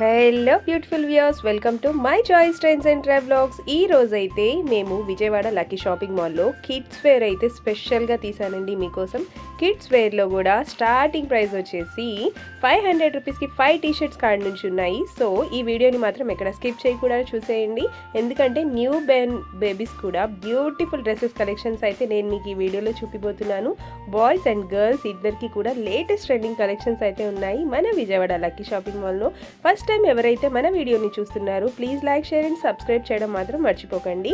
Hello beautiful viewers, welcome to my choice trends and travelogues. ఈ రోజైతే మేము Vijayawada lucky shopping మాల్లో కిడ్స్ వేర్ అయితే స్పెషల్గా తీసానండి మీకోసం. కిడ్స్ వేర్లో కూడా స్టార్టింగ్ ప్రైస్ వచ్చేసి 500 రూపీస్కి 5 టీ-షర్ట్స్ కాడ నుంచి ఉన్నాయి. సో ఈ వీడియోని మాత్రం ఎక్కడ స్కిప్ చేయకుండా చూసేయండి, ఎందుకంటే న్యూ బేబీస్ కూడా బ్యూటిఫుల్ డ్రెస్సెస్ కలెక్షన్స్ అయితే నేను మీకు ఈ వీడియోలో చూపిపోతున్నాను. బాయ్స్ అండ్ గర్ల్స్ ఇద్దరికి కూడా లేటెస్ట్ ట్రెండింగ్ కలెక్షన్స్ అయితే ఉన్నాయి మన విజయవాడ లక్కీ షాపింగ్ మాల్లో. ఫస్ట్ టైం ఎవరైతే మన వీడియోని చూస్తున్నారో please like, share and subscribe చేయడం మాత్రం మర్చిపోకండి.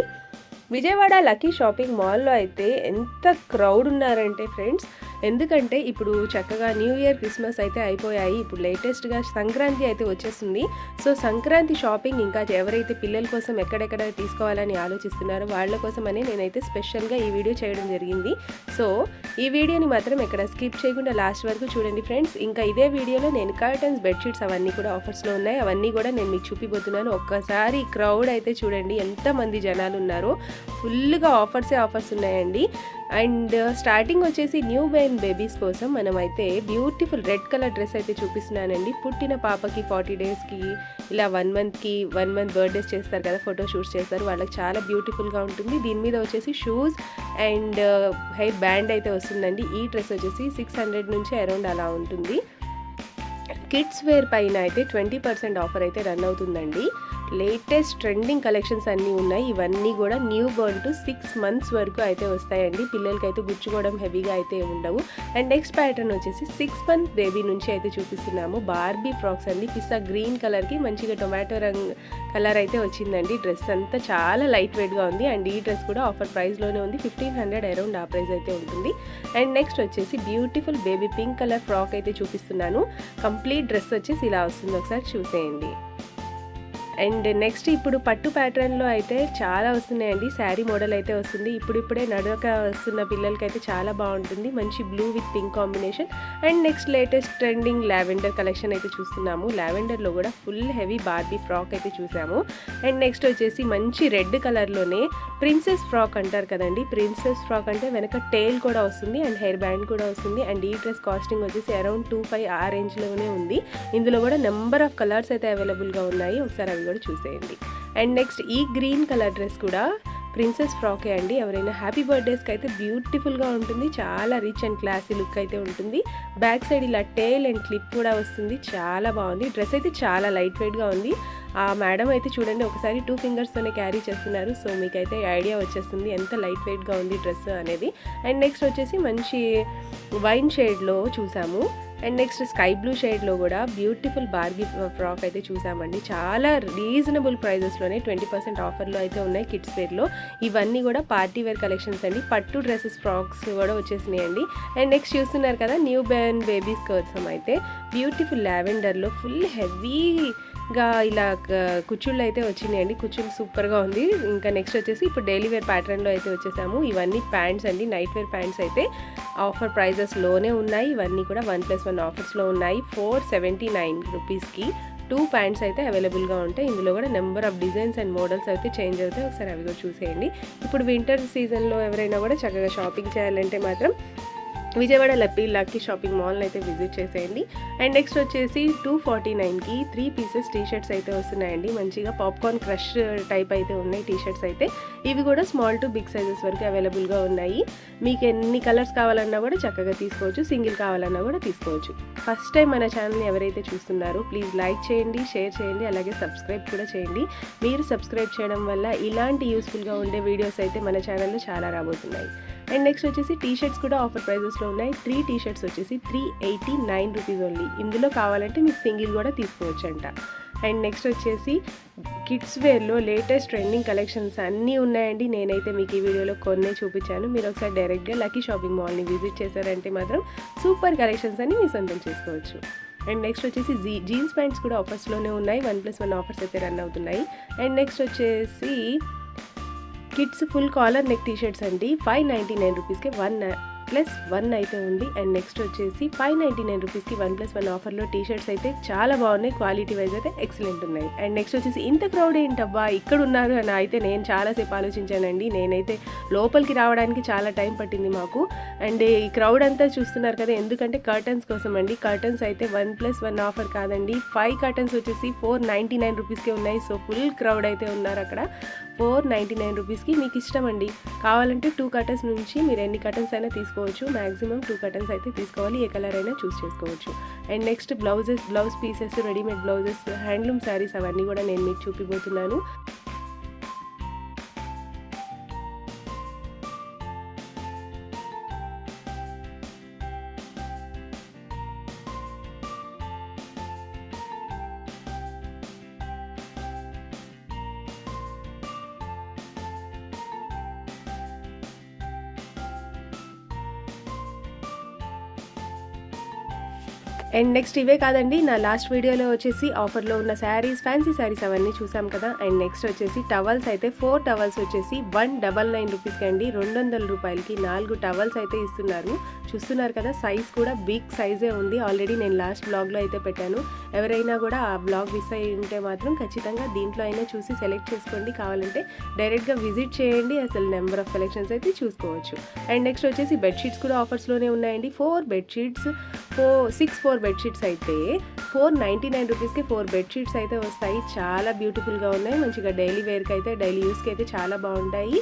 విజయవాడ లక్కీ షాపింగ్ మాల్లో అయితే ఎంత క్రౌడ్ ఉన్నారంటే ఫ్రెండ్స్, ఎందుకంటే ఇప్పుడు చక్కగా న్యూ ఇయర్, క్రిస్మస్ అయితే అయిపోయాయి. ఇప్పుడు లేటెస్ట్గా సంక్రాంతి అయితే వచ్చేస్తుంది. సో సంక్రాంతి షాపింగ్ ఇంకా ఎవరైతే పిల్లల కోసం ఎక్కడెక్కడ తీసుకోవాలని ఆలోచిస్తున్నారో వాళ్ళ కోసమని నేనైతే స్పెషల్గా ఈ వీడియో చేయడం జరిగింది. సో ఈ వీడియోని మాత్రం ఎక్కడ స్కిప్ చేయకుండా లాస్ట్ వరకు చూడండి ఫ్రెండ్స్. ఇంకా ఇదే వీడియోలో నేను కర్టన్స్, బెడ్షీట్స్ అవన్నీ కూడా ఆఫర్స్లో ఉన్నాయి, అవన్నీ కూడా నేను మీకు చూపిపోతున్నాను. ఒక్కసారి క్రౌడ్ అయితే చూడండి ఎంతమంది జనాలు ఉన్నారో. ఫుల్గా ఆఫర్స్ ఉన్నాయండి. అండ్ స్టార్టింగ్ వచ్చేసి న్యూ బేబీస్ కోసం మనమైతే బ్యూటిఫుల్ రెడ్ కలర్ డ్రెస్ అయితే చూపిస్తున్నానండి. పుట్టిన పాపకి 40 డేస్కి ఇలా 1 మంత్ బర్త్డేస్ చేస్తారు కదా, ఫోటో షూట్స్ చేస్తారు, వాళ్ళకి చాలా బ్యూటిఫుల్గా ఉంటుంది. దీని మీద వచ్చేసి షూస్ అండ్ హెయిర్ బ్యాండ్ అయితే వస్తుందండి. ఈ డ్రెస్ వచ్చేసి 600 నుంచి అరౌండ్ అలా ఉంటుంది. కిడ్స్ వేర్ పైన అయితే 20% ఆఫర్ అయితే రన్ అవుతుందండి. లేటెస్ట్ ట్రెండింగ్ కలెక్షన్స్ అన్నీ ఉన్నాయి. ఇవన్నీ కూడా న్యూ బోర్న్ టు 6 మంత్స్ వరకు అయితే వస్తాయండి. పిల్లలకి అయితే గుచ్చుకోవడం హెవీగా అయితే ఉండవు. అండ్ నెక్స్ట్ ప్యాటర్న్ వచ్చేసి 6 మంత్ బేబీ నుంచి అయితే చూపిస్తున్నాము. బార్బీ ఫ్రాక్స్ అండి. పిస్తా గ్రీన్ కలర్కి మంచిగా టొమాటో రంగు కలర్ అయితే వచ్చిందండి. డ్రెస్ అంతా చాలా లైట్ వెయిట్గా ఉంది. అండ్ ఈ డ్రెస్ కూడా ఆఫర్ ప్రైస్లోనే ఉంది. 1500 అరౌండ్ ఆ ప్రైస్ అయితే ఉంటుంది. అండ్ నెక్స్ట్ వచ్చేసి beautiful baby pink colour frock అయితే చూపిస్తున్నాను. కంప్లీట్ డ్రెస్ వచ్చేసి ఇలా వస్తుంది, ఒకసారి చూసేయండి. అండ్ నెక్స్ట్ ఇప్పుడు పట్టు ప్యాటర్న్లో అయితే చాలా వస్తున్నాయండి. శారీ మోడల్ అయితే వస్తుంది. ఇప్పుడిప్పుడే నడక వస్తున్న పిల్లలకి అయితే చాలా బాగుంటుంది. మంచి blue with pink combination. And next latest trending lavender collection అయితే చూస్తున్నాము. లావెండర్లో కూడా ఫుల్ హెవీ బార్బీ ఫ్రాక్ అయితే చూసాము. అండ్ నెక్స్ట్ వచ్చేసి మంచి రెడ్ కలర్లోనే ప్రిన్సెస్ ఫ్రాక్ అంటారు కదండి. ప్రిన్సెస్ ఫ్రాక్ అంటే వెనక టెయిల్ కూడా వస్తుంది అండ్ హెయిర్ బ్యాండ్ కూడా వస్తుంది. అండ్ ఈ డ్రెస్ కాస్టింగ్ వచ్చేసి అరౌండ్ 25 ఆ రేంజ్లోనే ఉంది. ఇందులో కూడా నెంబర్ ఆఫ్ కలర్స్ అయితే అవైలబుల్గా ఉన్నాయి, ఒకసారి అవి కూడా చూసేయండి. అండ్ నెక్స్ట్ ఈ గ్రీన్ కలర్ డ్రెస్ కూడా ప్రిన్సెస్ ఫ్రాకే అండి. ఎవరైనా హ్యాపీ బర్త్డేస్కి అయితే బ్యూటిఫుల్గా ఉంటుంది. చాలా రిచ్ అండ్ క్లాసీ లుక్ అయితే ఉంటుంది. బ్యాక్ సైడ్ ఇలా టేల్ అండ్ క్లిప్ కూడా వస్తుంది. చాలా బాగుంది. డ్రెస్ అయితే చాలా లైట్ వెయిట్గా ఉంది. ఆ మేడం అయితే చూడండి ఒకసారి 2 ఫింగర్స్తోనే క్యారీ చేస్తున్నారు. సో మీకైతే ఐడియా వచ్చేస్తుంది ఎంత లైట్ వెయిట్గా ఉంది డ్రెస్ అనేది. అండ్ నెక్స్ట్ వచ్చేసి మంచి వైన్ షేడ్లో చూసాము. అండ్ నెక్స్ట్ స్కై బ్లూ షేడ్లో కూడా బ్యూటిఫుల్ బార్బీ ఫ్రాక్ అయితే చూసామండి. చాలా రీజనబుల్ ప్రైజెస్లోనే 20% ఆఫర్లో అయితే ఉన్నాయి కిడ్స్ వేర్లో. ఇవన్నీ కూడా పార్టీ వేర్ కలెక్షన్స్ అండి. పట్టు డ్రెస్సెస్, ఫ్రాక్స్ కూడా వచ్చేసినాయండి. అండ్ నెక్స్ట్ చూస్తున్నారు కదా న్యూ బోర్న్ బేబీస్ కోసం అయితే బ్యూటిఫుల్ లావెండర్లో ఫుల్ హెవీగా ఇలా కుచ్చుళ్ళు అయితే వచ్చినాయండి. కుచ్చుళ్ళు సూపర్గా ఉంది. ఇంకా నెక్స్ట్ వచ్చేసి ఇప్పుడు డైలీ వేర్ ప్యాటర్న్లో అయితే వచ్చేసాము. ఇవన్నీ ప్యాంట్స్ అండి, నైట్ వేర్ ప్యాంట్స్ అయితే ఆఫర్ ప్రైజెస్లోనే ఉన్నాయి. ఇవన్నీ కూడా 1+1 ఆఫర్స్లో ఉన్నాయి. 479 రూపీస్కి 2 ప్యాంట్స్ అయితే అవైలబుల్గా ఉంటాయి. ఇందులో కూడా number of designs and models అయితే చేంజ్ అవుతాయి, ఒకసారి అవి కూడా చూసేయండి. ఇప్పుడు వింటర్ సీజన్లో ఎవరైనా కూడా చక్కగా షాపింగ్ చేయాలంటే మాత్రం విజయవాడ లక్కీ షాపింగ్ మాల్ని అయితే విజిట్ చేసేయండి. అండ్ నెక్స్ట్ వచ్చేసి 249కి 3 పీసెస్ టీ-షర్ట్స్ అయితే వస్తున్నాయండి. మంచిగా పాప్కార్న్ క్రష్ టైప్ అయితే ఉన్నాయి టీ-షర్ట్స్ అయితే. ఇవి కూడా స్మాల్ టు బిగ్ సైజెస్ వరకు అవైలబుల్గా ఉన్నాయి. మీకు ఎన్ని కలర్స్ కావాలన్నా కూడా చక్కగా తీసుకోవచ్చు, సింగిల్ కావాలన్నా కూడా తీసుకోవచ్చు. ఫస్ట్ టైం మన ఛానల్ని ఎవరైతే చూస్తున్నారో ప్లీజ్ లైక్ చేయండి, షేర్ చేయండి, అలాగే సబ్స్క్రైబ్ కూడా చేయండి. మీరు సబ్స్క్రైబ్ చేయడం వల్ల ఇలాంటి యూస్ఫుల్గా ఉండే వీడియోస్ అయితే మన ఛానల్లో చాలా రాబోతున్నాయి. అండ్ నెక్స్ట్ వచ్చేసి టీ-షర్ట్స్ కూడా ఆఫర్ ప్రైజెస్లో ఉన్నాయి. 3 టీ-షర్ట్స్ వచ్చేసి 389 రూపీస్ ఓన్లీ. ఇందులో కావాలంటే మీకు సింగిల్ కూడా తీసుకోవచ్చు అంట. అండ్ నెక్స్ట్ వచ్చేసి కిడ్స్ వేర్లో లేటెస్ట్ ట్రెండింగ్ కలెక్షన్స్ అన్నీ ఉన్నాయండి. నేనైతే మీకు ఈ వీడియోలో కొన్నే చూపించాను. మీరు ఒకసారి డైరెక్ట్గా లక్కీ షాపింగ్ మాల్ని విజిట్ చేశారంటే మాత్రం సూపర్ కలెక్షన్స్ అన్ని మీ సొంతం చేసుకోవచ్చు. అండ్ నెక్స్ట్ వచ్చేసి జీన్స్ ప్యాంట్స్ కూడా ఆఫర్స్లోనే ఉన్నాయి. 1+1 ఆఫర్స్ అయితే రన్ అవుతున్నాయి. అండ్ నెక్స్ట్ వచ్చేసి kids full collar neck T shirts అండి. 599 రూపీస్కి 1+1 అయితే ఉంది. అండ్ నెక్స్ట్ వచ్చేసి 599 రూపీస్కి 1+1 ఆఫర్లో టీ షర్ట్స్ అయితే చాలా బాగున్నాయి, క్వాలిటీ వైజ్ అయితే ఎక్సలెంట్ ఉన్నాయి. అండ్ నెక్స్ట్ వచ్చేసి ఇంత క్రౌడ్ ఏంటబ్బా ఇక్కడ ఉన్నారు అని అయితే నేను చాలాసేపు ఆలోచించానండి. నేనైతే లోపలికి రావడానికి చాలా టైం పట్టింది మాకు. అండ్ ఈ క్రౌడ్ అంతా చూస్తున్నారు కదా, ఎందుకంటే కర్టన్స్ కోసం అండి. కర్టన్స్ అయితే 1+1 ఆఫర్ కాదండి, 5 కర్టన్స్ వచ్చేసి 499 రూపీస్కే ఉన్నాయి. సో ఫుల్ క్రౌడ్ అయితే ఉన్నారు అక్కడ. 499 రూపీస్కి మీకు ఇష్టం అండి, కావాలంటే 2 కర్టన్స్ నుంచి మీరు ఎన్ని కర్టన్స్ అయినా తీసుకోవచ్చు. మ్యాక్సిమం 2 కర్టన్స్ అయితే తీసుకోవాలి, ఏ కలర్ అయినా చూస్ చేసుకోవచ్చు. And next blouse pieces, readymade blouses, handloom saris అవన్నీ కూడా నేను మీకు చూపిపోతున్నాను. అండ్ నెక్స్ట్ ఇవే కాదండి, నా లాస్ట్ వీడియోలో వచ్చేసి ఆఫర్లో ఉన్న శారీస్, ఫ్యాన్సీ శారీస్ అవన్నీ చూసాం కదా. అండ్ నెక్స్ట్ వచ్చేసి టవల్స్ అయితే 4 టవల్స్ వచ్చేసి 199 రూపీస్కి అండి, 200 రూపాయలకి 4 టవల్స్ అయితే ఇస్తున్నారు. చూస్తున్నారు కదా, సైజ్ కూడా బిగ్ సైజే ఉంది. ఆల్రెడీ నేను లాస్ట్ బ్లాగ్లో అయితే పెట్టాను. ఎవరైనా కూడా ఆ బ్లాగ్ మిస్ అయ్యి ఉంటే మాత్రం ఖచ్చితంగా దీంట్లో అయినా చూసి సెలెక్ట్ చేసుకోండి. కావాలంటే డైరెక్ట్గా విజిట్ చేయండి, అసలు నెంబర్ ఆఫ్ కలెక్షన్స్ అయితే చూసుకోవచ్చు. అండ్ నెక్స్ట్ వచ్చేసి బెడ్షీట్స్ కూడా ఆఫర్స్లోనే ఉన్నాయండి. 4 బెడ్షీట్స్ 4 బెడ్షీట్స్ అయితే 499 రూపీస్కి 4 బెడ్షీట్స్ అయితే వస్తాయి. చాలా బ్యూటిఫుల్గా ఉన్నాయి, మంచిగా డైలీ వేర్కి అయితే, డైలీ యూస్కి అయితే చాలా బాగుంటాయి.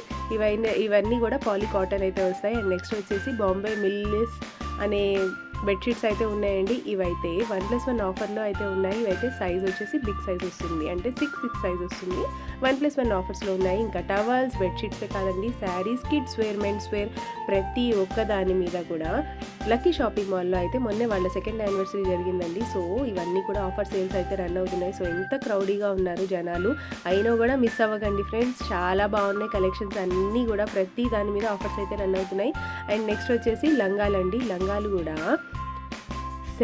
ఇవన్నీ కూడా పాలీ కాటన్ అయితే వస్తాయి. అండ్ నెక్స్ట్ వచ్చేసి బాంబే మిల్లిస్ అనే బెడ్షీట్స్ అయితే ఉన్నాయండి. ఇవైతే 1+1 ఆఫర్లో అయితే ఉన్నాయి. ఇవైతే సైజ్ వచ్చేసి బిగ్ సైజ్ వస్తుంది, అంటే 6 సైజ్ వస్తుంది. 1+1 ఆఫర్స్లో ఉన్నాయి. ఇంకా టవల్స్, బెడ్షీట్సే కాదండి, saris, kids wear, men's wear, ప్రతి ఒక్క దాని మీద కూడా లక్కీ షాపింగ్ మాల్లో అయితే మొన్నే వాళ్ళ 2nd యానివర్సరీ జరిగిందండి. సో ఇవన్నీ కూడా ఆఫర్ సేల్స్ అయితే రన్ అవుతున్నాయి. సో ఎంత క్రౌడీగా ఉన్నారు జనాలు, అయినా కూడా మిస్ అవ్వకండి ఫ్రెండ్స్, చాలా బాగున్నాయి కలెక్షన్స్ అన్నీ కూడా, ప్రతి దాని మీద ఆఫర్స్ అయితే రన్ అవుతున్నాయి. అండ్ నెక్స్ట్ వచ్చేసి లంగాలండి. లంగాలు కూడా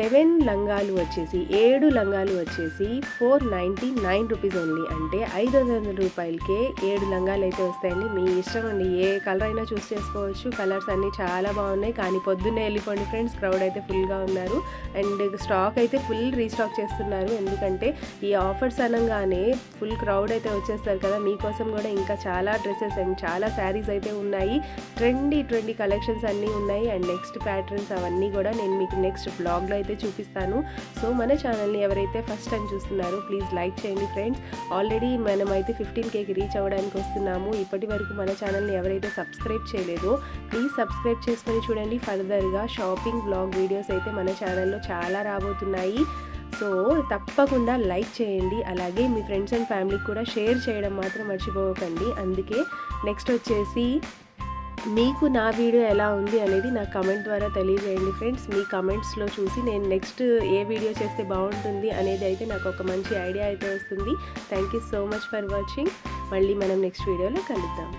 7 లంగాలు వచ్చేసి 7 లంగాలు వచ్చేసి 499 రూపీస్ ఓన్లీ, అంటే 500 రూపాయలకే 7 లంగాలు అయితే వస్తాయండి. మీ ఇష్టం అండి, ఏ కలర్ అయినా చూస్ చేసుకోవచ్చు. కలర్స్ అన్నీ చాలా బాగున్నాయి. కానీ పొద్దున్నే వెళ్ళిపోండి ఫ్రెండ్స్, క్రౌడ్ అయితే ఫుల్గా ఉన్నారు. అండ్ స్టాక్ అయితే ఫుల్ రీస్టాక్ చేస్తున్నారు, ఎందుకంటే ఈ ఆఫర్స్ అనగానే ఫుల్ క్రౌడ్ అయితే వచ్చేస్తారు కదా. మీకోసం కూడా ఇంకా చాలా డ్రెస్సెస్ అండ్ చాలా శారీస్ అయితే ఉన్నాయి. ట్రెండీ కలెక్షన్స్ అన్నీ ఉన్నాయి. అండ్ నెక్స్ట్ ప్యాటర్న్స్ అవన్నీ కూడా నేను మీకు నెక్స్ట్ బ్లాగ్లో అయితే చూపిస్తాను. సో మన ఛానల్ని ఎవరైతే ఫస్ట్ టైం చూస్తున్నారో ప్లీజ్ లైక్ చేయండి ఫ్రెండ్స్. ఆల్రెడీ మనమైతే 15Kకి రీచ్ అవ్వడానికి వస్తున్నాము. ఇప్పటి వరకు మన ఛానల్ని ఎవరైతే సబ్స్క్రైబ్ చేయలేదో ప్లీజ్ సబ్స్క్రైబ్ చేసుకొని చూడండి. ఫర్దర్గా షాపింగ్ బ్లాగ్ వీడియోస్ అయితే మన ఛానల్లో చాలా రాబోతున్నాయి. సో తప్పకుండా లైక్ చేయండి, అలాగే మీ ఫ్రెండ్స్ అండ్ ఫ్యామిలీకి కూడా షేర్ చేయడం మాత్రం మర్చిపోకండి. అందుకే నెక్స్ట్ వచ్చేసి మీకు నా వీడియో ఎలా ఉంది అనేది నా కమెంట్ ద్వారా తెలియజేయండి ఫ్రెండ్స్. మీ కమెంట్స్లో చూసి నేను నెక్స్ట్ ఏ వీడియో చేస్తే బాగుంటుంది అనేది అయితే నాకు ఒక మంచి ఐడియా అయితే వస్తుంది. Thank you so much for watching. మళ్ళీ మనం నెక్స్ట్ వీడియోలో కలుద్దాం.